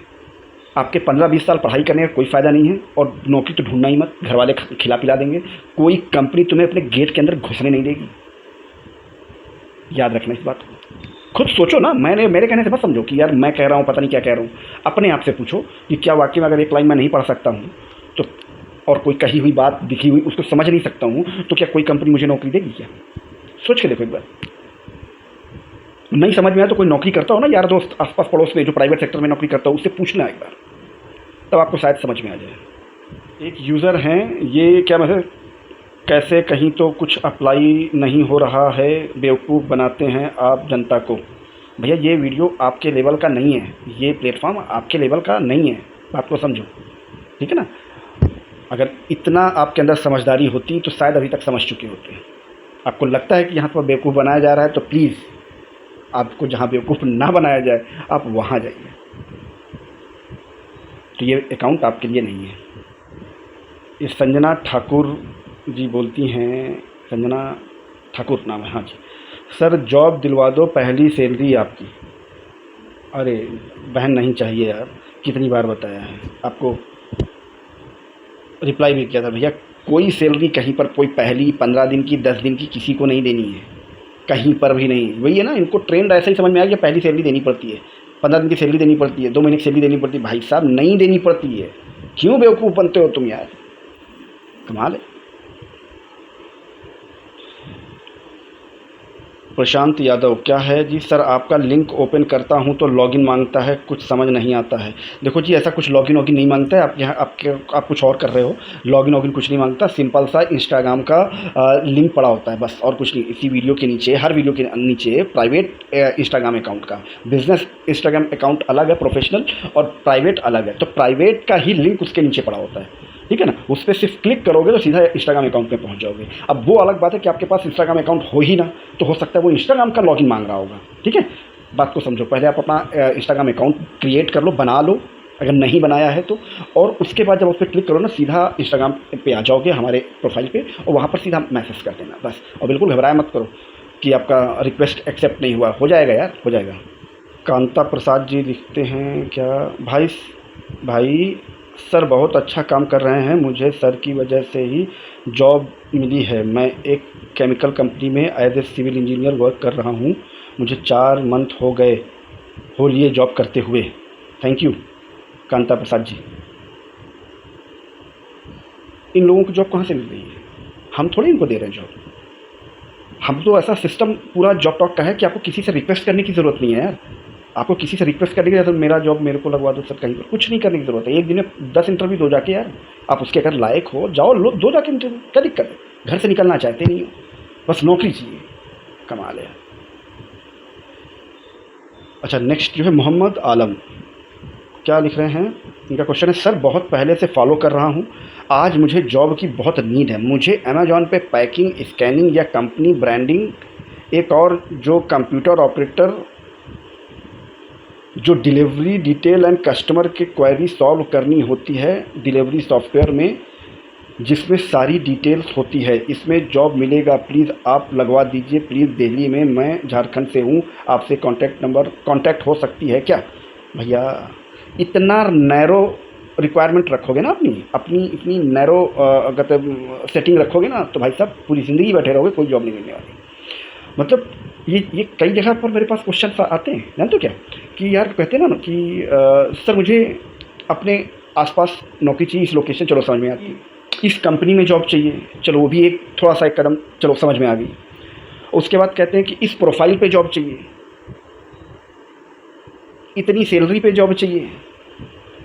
आपके 15-20 साल पढ़ाई करने का कोई फ़ायदा नहीं है, और नौकरी तो ढूंढना ही मत, घर वाले खिला पिला देंगे, कोई कंपनी तुम्हें अपने गेट के अंदर घुसने नहीं देगी। याद रखना इस बात को, खुद सोचो ना, मेरे कहने से मत समझो कि यार मैं कह रहा हूँ पता नहीं क्या कह रहा हूँ। अपने आप से पूछो कि क्या वाकई में अगर एक लाइन मैं नहीं पढ़ सकता हूँ तो, और कोई कही हुई बात दिखी हुई उसको समझ नहीं सकता हूँ, तो क्या कोई कंपनी मुझे नौकरी देगी क्या? सोच के देखो एक बार। नहीं समझ में आया तो कोई नौकरी करता हो ना यार दोस्त आसपास पड़ोस में जो प्राइवेट सेक्टर में नौकरी करता हो, उससे पूछना एक बार, तब आपको शायद समझ में आ जाए। एक यूज़र हैं, ये क्या मैसेज, कैसे कहीं तो कुछ अप्लाई नहीं हो रहा है, बेवकूफ़ बनाते हैं आप जनता को। भैया ये वीडियो आपके लेवल का नहीं है, ये प्लेटफॉर्म आपके लेवल का नहीं है, बात को समझो, ठीक है ना? अगर इतना आपके अंदर समझदारी होती तो शायद अभी तक समझ चुके होते। आपको लगता है कि यहाँ पर बेवकूफ़ बनाया जा रहा है, तो प्लीज़ आपको जहाँ बेवकूफ़ ना बनाया जाए आप वहाँ जाइए। तो ये अकाउंट आपके लिए नहीं है। ये संजना ठाकुर जी बोलती हैं, संजना ठाकुर नाम है, हाँ जी। सर जॉब दिलवा दो, पहली सैलरी आपकी। अरे बहन नहीं चाहिए यार, कितनी बार बताया है आपको, रिप्लाई भी किया था भैया, कोई सैलरी कहीं पर कोई पहली 15 दिन की 10 दिन की किसी को नहीं देनी है, कहीं पर भी नहीं। वही है ना, इनको ट्रेंड ऐसा ही समझ में आ गया, पहली सैलरी देनी पड़ती है, 15 दिन की सैलरी देनी पड़ती है, 2 महीने की सैलरी देनी पड़ती है। भाई साहब नहीं देनी पड़ती है, क्यों बेवकूफ़ बनते हो तुम यार, कमाल है। प्रशांत यादव, क्या है जी सर, आपका लिंक ओपन करता हूं तो लॉगिन मांगता है, कुछ समझ नहीं आता है। देखो जी ऐसा कुछ लॉगिन वॉगिन नहीं मांगता है, आप यहाँ आप कुछ और कर रहे हो, लॉगिन वॉगिन कुछ नहीं मांगता, सिंपल सा इंस्टाग्राम का लिंक पड़ा होता है बस, और कुछ नहीं। इसी वीडियो के नीचे, हर वीडियो के नीचे प्राइवेट इंस्टाग्राम अकाउंट का, बिजनेस इंस्टाग्राम अकाउंट अलग है, प्रोफेशनल और प्राइवेट अलग है, तो प्राइवेट का ही लिंक उसके नीचे पड़ा होता है, ठीक है ना? उस पर सिर्फ क्लिक करोगे तो सीधा इंस्टाग्राम अकाउंट में पहुंच जाओगे। अब वो अलग बात है कि आपके पास इंस्टाग्राम अकाउंट हो ही ना, तो हो सकता है वो इंस्टाग्राम का लॉगिन मांग रहा होगा, ठीक है? बात को समझो, पहले आप अपना इंस्टाग्राम अकाउंट क्रिएट कर लो, बना लो अगर नहीं बनाया है तो, और उसके बाद जब उस पर क्लिक करो ना, सीधा इंस्टाग्राम पे आ जाओगे हमारे प्रोफाइल पे, और वहाँ पर सीधा मैसेज कर देना बस। और बिल्कुल घबराया मत करो कि आपका रिक्वेस्ट एक्सेप्ट नहीं हुआ, हो जाएगा यार, हो जाएगा। कांता प्रसाद जी लिखते हैं, क्या भाई सर बहुत अच्छा काम कर रहे हैं, मुझे सर की वजह से ही जॉब मिली है। मैं एक केमिकल कंपनी में as a civil engineer work कर रहा हूँ, मुझे 4 मंथ हो लिए जॉब करते हुए। Thank you Kanta Prasad ji. इन लोगों को जॉब कहाँ से मिल रही है? हम थोड़ी इनको दे रहे हैं जॉब, हम तो ऐसा सिस्टम पूरा जॉब टॉक का है कि आपको किसी से रिक्वेस्ट करने की ज़रूरत नहीं है यार, आपको किसी से रिक्वेस्ट करने की, तो मेरा जॉब मेरे को लगवा दो सर, कहीं पर कुछ नहीं करने की ज़रूरत है। एक दिन में 10 इंटरव्यू दो जाके यार, आप उसके अगर लायक हो जाओ, लो दो जाके इंटरव्यू, क्या दिक्कत है? घर से निकलना चाहते नहीं हो, बस नौकरी चाहिए, कमाल है। अच्छा नेक्स्ट जो है मोहम्मद आलम, क्या लिख रहे हैं, इनका क्वेश्चन है, सर बहुत पहले से फॉलो कर रहा हूँ, आज मुझे जॉब की बहुत नीड है, मुझे अमेजॉन पे पैकिंग, स्कैनिंग या कंपनी ब्रांडिंग, एक और जो कंप्यूटर ऑपरेटर जो डिलीवरी डिटेल एंड कस्टमर के क्वेरी सॉल्व करनी होती है डिलीवरी सॉफ्टवेयर में, जिसमें सारी डिटेल्स होती है, इसमें जॉब मिलेगा, प्लीज़ आप लगवा दीजिए प्लीज़, दिल्ली में, मैं झारखंड से हूँ, आपसे कांटेक्ट हो सकती है क्या? भैया इतना नैरो रिक्वायरमेंट रखोगे ना, अपनी इतनी नैरो अगर सेटिंग रखोगे ना, तो भाई साहब पूरी ज़िंदगी बैठे रहोगे, कोई जॉब नहीं मिलने वाली। मतलब ये कई जगह पर मेरे पास क्वेश्चन आते हैं, जानते हो क्या, कि यार कहते हैं ना कि सर मुझे अपने आसपास नौकरी चाहिए, इस लोकेशन, चलो समझ में आती, इस कंपनी में जॉब चाहिए, चलो वो भी एक थोड़ा सा एक कदम, चलो समझ में आ गई। उसके बाद कहते हैं कि इस प्रोफाइल पे जॉब चाहिए, इतनी सैलरी पे जॉब चाहिए।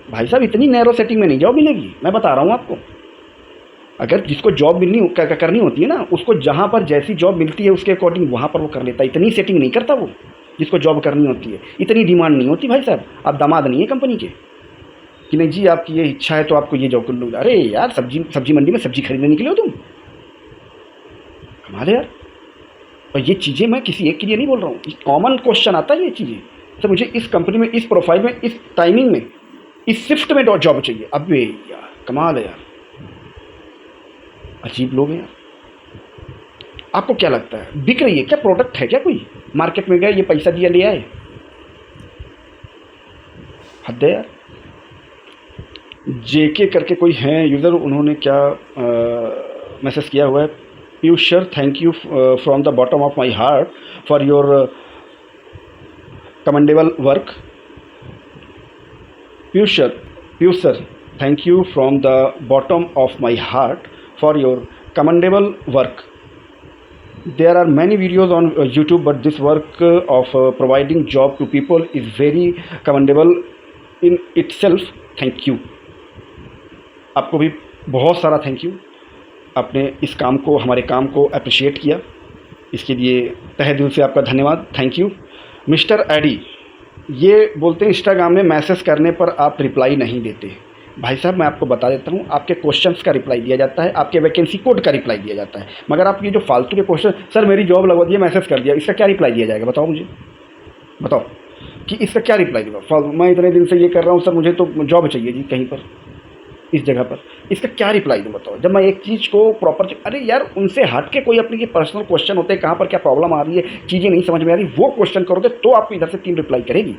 भाई साहब इतनी नैरो सेटिंग में नहीं जॉब मिलेगी, मैं बता रहा हूँ आपको। अगर जिसको जॉब करनी होती है ना, उसको जहाँ पर जैसी जॉब मिलती है उसके अकॉर्डिंग वहाँ पर वो कर लेता है, इतनी सेटिंग नहीं करता वो। जिसको जॉब करनी होती है। इतनी डिमांड नहीं होती भाई साहब, आप दामाद नहीं है कंपनी के कि नहीं जी आपकी ये इच्छा है तो आपको ये जॉब कर लो। अरे यार सब्जी मंडी में सब्जी खरीदने निकले हो तुम, कमाल है यार। और ये चीज़ें मैं किसी एक के लिए नहीं बोल रहा हूँ, कॉमन क्वेश्चन आता है ये चीज़ें। सर मुझे इस कंपनी में, इस प्रोफाइल में, इस टाइमिंग में, इस शिफ्ट में जॉब चाहिए। अब यार कमाल है यार, अजीब लोग हैं यार। आपको क्या लगता है बिक रही है क्या? प्रोडक्ट है क्या कोई? मार्केट में गए, ये पैसा दिया ले आए, हद है यार। जेके करके कोई हैं यूज़र, उन्होंने क्या मैसेज किया हुआ है, Piyush sir thank you from the bottom of my heart for your commendable work. Piyush sir thank you from the bottom of my heart for your commendable work. There are many videos on YouTube, but this work of providing job to people is very commendable in itself. Thank you. आपको भी बहुत सारा thank you, आपने इस काम को, हमारे काम को अप्रिशिएट किया, इसके लिए तहे दिल से आपका धन्यवाद। Thank you. मिस्टर एडी ये बोलते हैं इंस्टाग्राम में मैसेज करने पर आप रिप्लाई नहीं देते। भाई साहब मैं आपको बता देता हूँ, आपके क्वेश्चंस का रिप्लाई दिया जाता है, आपके वैकेंसी कोड का रिप्लाई दिया जाता है, मगर आप ये जो फालतू के क्वेश्चन, सर मेरी जॉब लगवा दिया, मैसेज कर दिया, इसका क्या रिप्लाई दिया जाएगा? बताओ मुझे, बताओ कि इसका क्या रिप्लाई दूँगा? मैं इतने दिन से ये कर रहा हूँ, सर मुझे तो जॉब चाहिए जी कहीं पर, इस जगह पर, इसका क्या रिप्लाई दूँ? बताओ। जब मैं एक चीज़ को प्रॉपर, अरे यार उनसे हट के कोई अपनी पर्सनल क्वेश्चन होते हैं, कहाँ पर क्या प्रॉब्लम आ रही है, चीज़ें नहीं समझ में आ रही, वो क्वेश्चन करोगे तो आपको इधर से 3 रिप्लाई करेगी,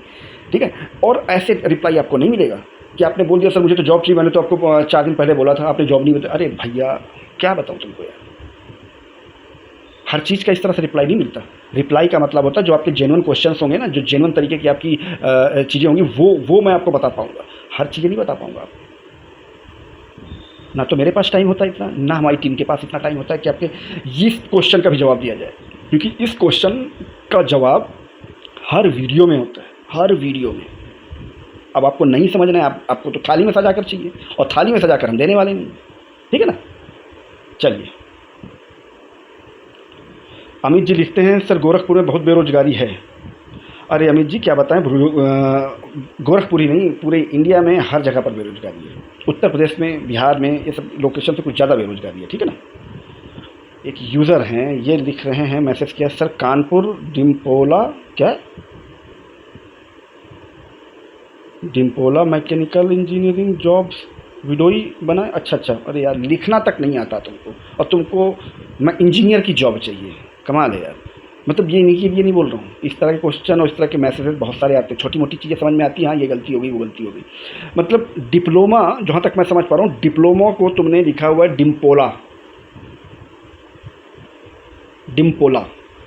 ठीक है। और ऐसे रिप्लाई आपको नहीं मिलेगा कि आपने बोल दिया सर मुझे तो जॉब चाहिए, मैंने तो आपको 4 दिन पहले बोला था, आपने जॉब नहीं बताया। अरे भैया क्या बताऊँ तुमको यार, हर चीज़ का इस तरह से रिप्लाई नहीं मिलता। रिप्लाई का मतलब होता है जो आपके जेन्युइन क्वेश्चंस होंगे ना, जो जेन्युइन तरीके की आपकी चीज़ें होंगी, वो मैं आपको बता पाऊँगा, हर चीज़ें नहीं बता पाऊँगा आपको। ना तो मेरे पास टाइम होता है इतना, ना हमारी टीम के पास इतना टाइम होता है कि आपके इस क्वेश्चन का भी जवाब दिया जाए, क्योंकि इस क्वेश्चन का जवाब हर वीडियो में होता है, हर वीडियो में। अब आपको नहीं समझना है, आपको तो थाली में सजा कर चाहिए, और थाली में सजा कर हम देने वाले नहीं, ठीक है ना। चलिए, अमित जी लिखते हैं सर गोरखपुर में बहुत बेरोजगारी है। अरे अमित जी क्या बताएं, गोरखपुर ही नहीं पूरे इंडिया में हर जगह पर बेरोजगारी है। उत्तर प्रदेश में, बिहार में, ये सब लोकेशन से कुछ ज़्यादा बेरोजगारी है, ठीक है ना। एक यूज़र हैं ये लिख रहे हैं, मैसेज किया, सर कानपुर डिम्पोला, क्या डिम्पोला मैकेनिकल इंजीनियरिंग जॉब्स विडोई बनाए। अच्छा, अरे यार लिखना तक नहीं आता तुमको, और तुमको मैं इंजीनियर की जॉब चाहिए, कमाल है यार। मतलब ये नहीं बोल रहा हूँ, इस तरह के क्वेश्चन और इस तरह के मैसेजेस बहुत सारे आते हैं, छोटी मोटी चीज़ें समझ में आती हैं, हाँ ये गलती हो गई, वो गलती हो गई। मतलब डिप्लोमा, जहाँ तक मैं समझ पा रहा हूँ, डिप्लोमा को तुमने लिखा हुआ है डिम्पोला,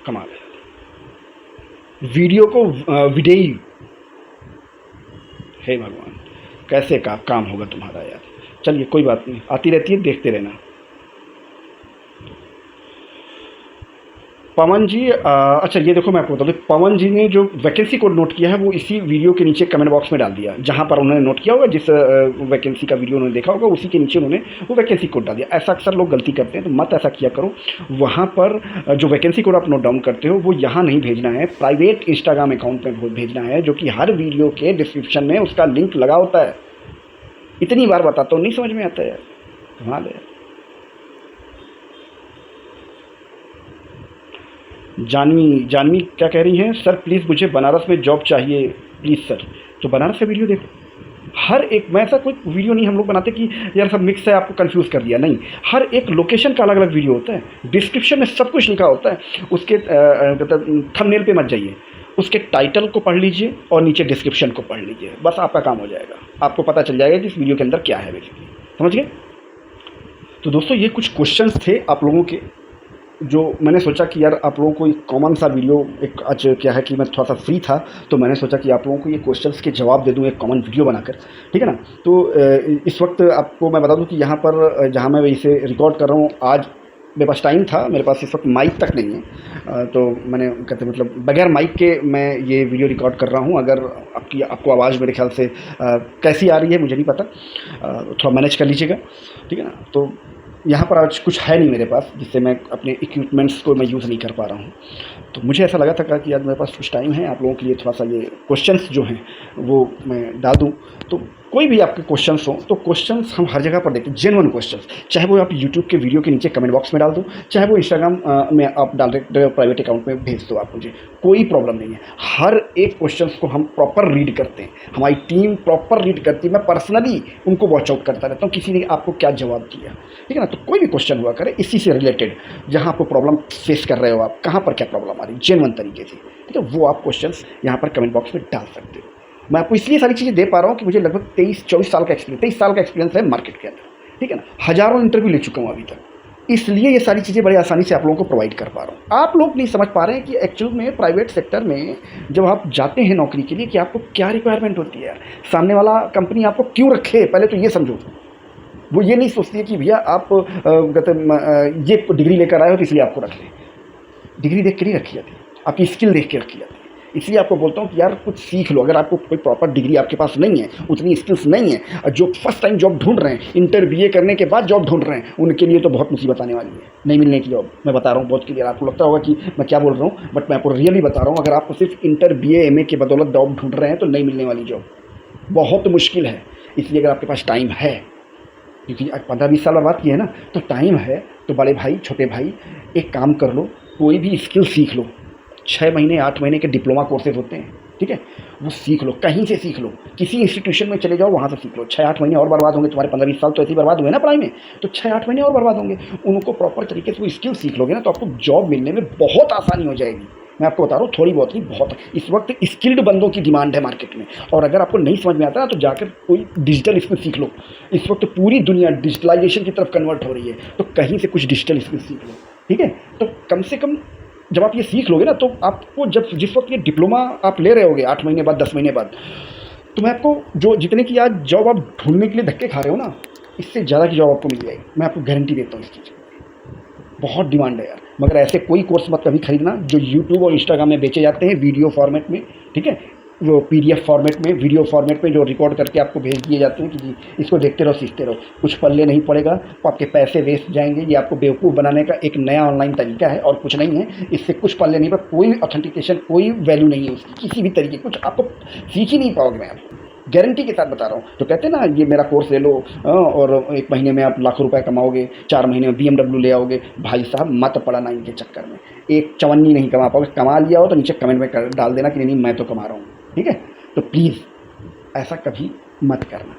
कमाल है। वीडियो को विडेई, हे भगवान कैसे का काम होगा तुम्हारा यार। चलिए कोई बात नहीं, आती रहती है, देखते रहना। पवन जी अच्छा ये देखो मैं आपको बता दूँ, पवन जी ने जो वैकेंसी कोड नोट किया है वो इसी वीडियो के नीचे कमेंट बॉक्स में डाल दिया, जहाँ पर उन्होंने नोट किया होगा, जिस वैकेंसी का वीडियो उन्होंने देखा होगा उसी के नीचे उन्होंने वो वैकेंसी कोड डाल दिया। ऐसा अक्सर लोग गलती करते हैं, तो मत ऐसा किया करो। वहाँ पर जो वैकेंसी कोड आप नोट डाउन करते हो वो यहाँ नहीं भेजना है, प्राइवेट इंस्टाग्राम अकाउंट में भेजना है, जो कि हर वीडियो के डिस्क्रिप्शन में उसका लिंक लगा होता है। इतनी बार बताता हूँ, नहीं समझ में आता है यार, कमाल है। जानवी क्या कह रही हैं, सर प्लीज़ मुझे बनारस में जॉब चाहिए प्लीज़ सर। तो बनारस का वीडियो देखो, हर एक, मैं ऐसा कोई वीडियो नहीं हम लोग बनाते कि यार सब मिक्स है आपको कंफ्यूज कर दिया, नहीं, हर एक लोकेशन का अलग अलग वीडियो होता है, डिस्क्रिप्शन में सब कुछ लिखा होता है। उसके थंबनेल पे मत जाइए, उसके टाइटल को पढ़ लीजिए और नीचे डिस्क्रिप्शन को पढ़ लीजिए, बस आपका काम हो जाएगा, आपको पता चल जाएगा कि इस वीडियो के अंदर क्या है बेसिकली, समझ गए। तो दोस्तों ये कुछ क्वेश्चंस थे आप लोगों के, जो मैंने सोचा कि यार आप लोगों को एक कॉमन सा वीडियो, एक आज क्या है कि मैं थोड़ा सा फ्री था तो मैंने सोचा कि आप लोगों को ये क्वेश्चंस के जवाब दे दूं एक कॉमन वीडियो बनाकर, ठीक है ना। तो इस वक्त आपको मैं बता दूं कि यहाँ पर जहाँ मैं इसे रिकॉर्ड कर रहा हूँ, आज मेरे पास टाइम था, मेरे पास इस वक्त माइक तक नहीं है, तो मैंने कहते मतलब बगैर माइक के मैं ये वीडियो रिकॉर्ड कर रहा हूँ। अगर आपको आवाज़ मेरे ख्याल से कैसी आ रही है मुझे नहीं पता, थोड़ा मैनेज कर लीजिएगा, ठीक है ना। तो यहाँ पर आज कुछ है नहीं मेरे पास जिससे मैं अपने इक्विपमेंट्स को मैं यूज़ नहीं कर पा रहा हूँ। तो मुझे ऐसा लगा था कि आज मेरे पास कुछ टाइम है, आप लोगों के लिए थोड़ा सा ये क्वेश्चंस जो हैं वो मैं डाल दूँ। तो कोई भी आपके क्वेश्चंस हों तो क्वेश्चंस हम हर जगह पर देखते हैं, जेन्युइन क्वेश्चंस, चाहे वो आप यूट्यूब के वीडियो के नीचे कमेंट बॉक्स में डाल दो, चाहे वो इंस्टाग्राम में आप डायरेक्ट प्राइवेट अकाउंट में भेज दो, आप मुझे कोई प्रॉब्लम नहीं है। हर एक क्वेश्चंस को हम प्रॉपर रीड करते हैं, हमारी टीम प्रॉपर रीड करती है, मैं पर्सनली उनको वॉच आउट करता रहता हूँ किसी ने आपको क्या जवाब दिया, ठीक है ना। तो कोई भी क्वेश्चन हुआ करे इसी से रिलेटेड, जहाँ आपको प्रॉब्लम फेस कर रहे हो, आप कहाँ पर क्या प्रॉब्लम आ रही है जेन्युइन तरीके से, ठीक है, वो आप क्वेश्चंस यहाँ पर कमेंट बॉक्स में डाल सकते हो। मैं आपको इसलिए सारी चीज़ें दे पा रहा हूँ कि मुझे लगभग 23-24 साल का एक्सपीरियंस, 23 साल का एक्सपीरियंस है मार्केट के अंदर, ठीक है ना। हज़ारों इंटरव्यू ले चुका हूँ अभी तक, इसलिए ये सारी चीज़ें बड़ी आसानी से आप लोगों को प्रोवाइड कर पा रहा हूँ। आप लोग नहीं समझ पा रहे हैं कि एक्चुअल में प्राइवेट सेक्टर में जब आप जाते हैं नौकरी के लिए कि आपको क्या रिक्वायरमेंट होती है, सामने वाला कंपनी आपको क्यों रखे, पहले तो ये समझो। वो ये नहीं सोचती है कि भैया आप ये डिग्री लेकर आए हो तो इसलिए आपको रख लें। डिग्री देख के नहीं रखी जाती, आपकी स्किल देख के रखी जाती है। इसलिए आपको बोलता हूँ कि यार कुछ सीख लो। अगर आपको कोई प्रॉपर डिग्री आपके पास नहीं है, उतनी स्किल्स नहीं है, और जो फर्स्ट टाइम जॉब ढूंढ रहे हैं, इंटर BA करने के बाद जॉब ढूंढ रहे हैं, उनके लिए तो बहुत मुसीबत आने वाली है, नहीं मिलने की जॉब। मैं बता रहा हूँ बहुत क्लियर, आपको लगता होगा कि मैं क्या बोल रहा हूँ, बट मैं आपको रियली बता रहा हूँ। अगर आपको सिर्फ इंटर BA MA के बदौलत जॉब ढूंढ रहे हैं तो नहीं मिलने वाली जॉब, बहुत मुश्किल है। इसलिए अगर आपके पास टाइम है, क्योंकि आज 15-20 साल बर्बाद किए हैं ना, तो टाइम है तो बड़े भाई छोटे भाई एक काम कर लो, कोई भी स्किल सीख लो। 6 महीने 8 महीने के डिप्लोमा कोर्सेज होते हैं, ठीक है, वो सीख लो, कहीं से सीख लो, किसी इंस्टीट्यूशन में चले जाओ, वहाँ से सीख लो। 6-8 महीने और बर्बाद होंगे तुम्हारे, 15-20 साल तो ऐसे ही बर्बाद हुए ना पढ़ाई में, तो 6-8 महीने और बर्बाद होंगे। उनको प्रॉपर तरीके से वो स्किल सीख लोगे ना तो आपको जॉब मिलने में बहुत आसानी हो जाएगी। मैं आपको बता रहा हूँ, थोड़ी बहुत नहीं, बहुत। इस वक्त स्किल्ड बंदों की डिमांड है मार्केट में, और अगर आपको नहीं समझ में आता ना तो जाकर कोई डिजिटल स्किल सीख लो। इस वक्त पूरी दुनिया डिजिटलाइजेशन की तरफ कन्वर्ट हो रही है, तो कहीं से कुछ डिजिटल स्किल सीख लो, ठीक है। तो कम से कम जब आप ये सीख लोगे ना, तो आपको जब जिस वक्त ये डिप्लोमा आप ले रहे होगे 8 महीने बाद 10 महीने बाद, तो मैं आपको जो जितने की आज जॉब आप ढूंढने के लिए धक्के खा रहे हो ना, इससे ज़्यादा की जॉब आपको मिल जाएगी, मैं आपको गारंटी देता हूँ इस चीज़ की। बहुत डिमांड है यार, मगर ऐसे कोई कोर्स मत कभी खरीदना जो यूट्यूब और इंस्टाग्राम में बेचे जाते हैं वीडियो फॉर्मेट में, ठीक है, वो PDF फॉर्मेट में, वीडियो फॉर्मेट में जो रिकॉर्ड करके आपको भेज दिए जाते हैं कि जी इसको देखते रहो सीखते रहो, कुछ पल्ले नहीं पड़ेगा, तो आपके पैसे वेस्ट जाएंगे। ये आपको बेवकूफ़ बनाने का एक नया ऑनलाइन तरीका है और कुछ नहीं है। इससे कुछ पल्ले नहीं पड़े, कोई ऑथेंटिकेशन, कोई वैल्यू नहीं है उसकी, किसी भी तरीके कुछ आपको सीख ही नहीं पाओगे। मैं आपको गारंटी के साथ बता रहा हूँ। तो कहते हैं ना, ये मेरा कोर्स ले लो और 1 महीने में आप लाखों रुपए कमाओगे, 4 महीने में BMW ले आओगे। भाई साहब मत पड़ना इनके चक्कर में, एक चवन्नी नहीं कमा पाओगे। कमा लिया हो तो नीचे कमेंट में डाल देना कि नहीं मैं तो कमा रहा हूँ, ठीक है। तो प्लीज़ ऐसा कभी मत करना।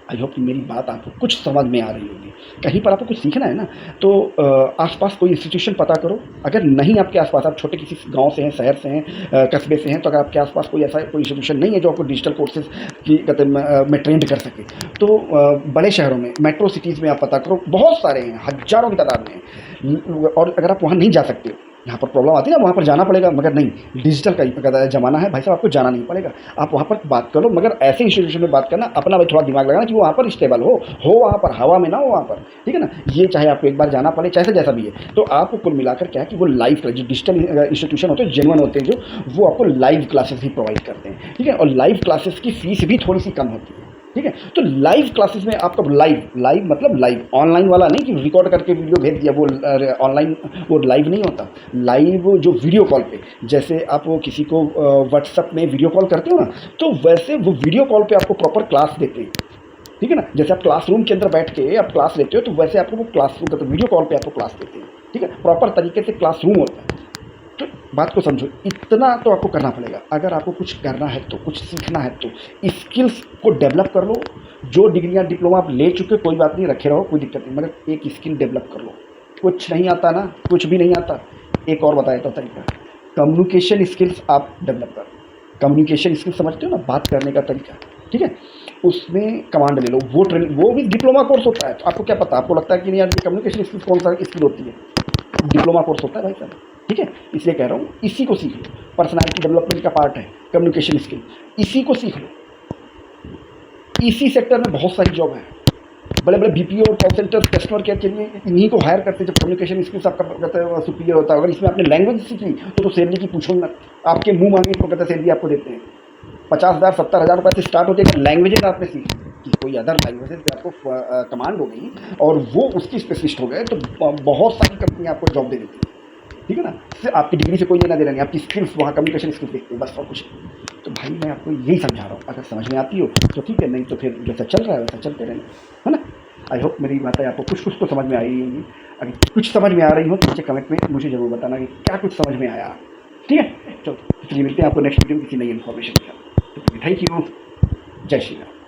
आई होप कि मेरी बात आपको कुछ समझ में आ रही होगी। कहीं पर आपको कुछ सीखना है ना, तो आसपास कोई इंस्टीट्यूशन पता करो। अगर नहीं आपके आसपास, आप छोटे किसी गांव से हैं, शहर से हैं, कस्बे से हैं, तो अगर आपके आसपास कोई ऐसा कोई इंस्टीट्यूशन नहीं है जो आपको डिजिटल कोर्सेज की कहते में ट्रेंड कर सके, तो बड़े शहरों में, मेट्रो सिटीज़ में आप पता करो, बहुत सारे हैं, हज़ारों की तादाद में। और अगर आप वहाँ नहीं जा सकते, यहाँ पर प्रॉब्लम आती है ना, वहाँ पर जाना पड़ेगा, मगर नहीं, डिजिटल का ज़माना है भाई साहब, आपको जाना नहीं पड़ेगा, आप वहाँ पर बात करो। मगर ऐसे इंस्टीट्यूशन में बात करना, अपना भाई थोड़ा दिमाग लगाना कि वो वहाँ पर स्टेबल हो वहाँ पर, हवा में ना हो वहाँ पर, ठीक है ना। ये चाहे आपको एक बार जाना पड़े, चाहे जैसा भी है। तो आपको कुल मिलाकर क्या है कि वो लाइव, जो डिजिटल इंस्टीट्यूशन होते हैं, जेन्युइन होते हैं जो, वो आपको लाइव क्लासेस भी प्रोवाइड करते हैं, ठीक है। और लाइव क्लासेस की फ़ीस भी थोड़ी सी कम होती है, ठीक है। तो लाइव क्लासेस में आपका लाइव मतलब लाइव, ऑनलाइन वाला नहीं कि रिकॉर्ड करके वीडियो भेज दिया, वो ऑनलाइन, वो लाइव नहीं होता। लाइव जो वीडियो कॉल पे, जैसे आप वो किसी को व्हाट्सएप में वीडियो कॉल करते हो ना, तो वैसे वो वीडियो कॉल पे आपको प्रॉपर क्लास देते हैं, ठीक है ना। जैसे आप क्लासरूम के अंदर बैठ के आप क्लास लेते हो, तो वैसे आपको वो क्लासरूम का वीडियो कॉल पे आपको क्लास देते हैं, ठीक है। प्रॉपर तरीके से क्लासरूम होता है। तो बात को समझो, इतना तो आपको करना पड़ेगा। अगर आपको कुछ करना है तो, कुछ सीखना है तो स्किल्स को डेवलप कर लो। जो डिग्रियां डिप्लोमा आप ले चुके कोई बात नहीं, रखे रहो, कोई दिक्कत नहीं, मगर एक स्किल डेवलप कर लो। कुछ नहीं आता ना, कुछ भी नहीं आता, एक और बताया था तरीका, कम्युनिकेशन स्किल्स आप डेवलप करो। कम्युनिकेशन स्किल समझते हो ना, बात करने का तरीका, ठीक है, उसमें कमांड ले लो। वो ट्रेनिंग, वो भी डिप्लोमा कोर्स होता है। तो आपको क्या पता, आपको लगता है कि नहीं यार कम्युनिकेशन स्किल्स कौन सा स्किल होती है, डिप्लोमा कोर्स होता है भाई साहब, ठीक है। इसलिए कह रहा हूँ, इसी को सीख लो। पर्सनालिटी डेवलपमेंट का पार्ट है कम्युनिकेशन स्किल, इसी को सीख लो। इसी सेक्टर में बहुत सारी जॉब है, बड़े बड़े BPO और कॉल सेंटर, कस्टमर केयर के लिए इन्हीं को हायर करते हैं जब कम्युनिकेशन स्किल्स आपका कहते हैं सुपीरियर होता है। अगर इसमें आपने लैंग्वेज सीखी तो सैलरी की पूछो ना, आपके मुंह मांगे तो कहते सैलरी आपको देते हैं। 50,000 70,000 रुपये से स्टार्ट होते हैं, लैंग्वेजेज आपने सीखी, कि कोई अदर लैंग्वेजेस पे आपको कमांड हो गई और वो उसकी स्पेशलिस्ट हो गए, तो बहुत सारी कंपनी आपको जॉब दे देती है, ठीक है ना। सिर्फ आपकी डिग्री से कोई लेना देना नहीं, आपकी स्किल्स, वहाँ कम्युनिकेशन स्किल्स देखते हैं बस, और कुछ नहीं। तो भाई मैं आपको यही समझा रहा हूँ, अगर समझ में आती हो तो ठीक है, नहीं तो फिर जैसा चल रहा है वैसा चलते रहेंगे, है ना। आई होप मेरी बातें आपको कुछ कुछ तो समझ में आई होंगी। अगर कुछ समझ में आ रही हो तो नीचे कमेंट में मुझे ज़रूर बताना कि क्या कुछ समझ में आया, ठीक है। चलो, चलिए मिलते हैं आपको नेक्स्ट वीडियो में किसी नई इन्फॉर्मेशन के साथ। Thank you. जय श्री राम।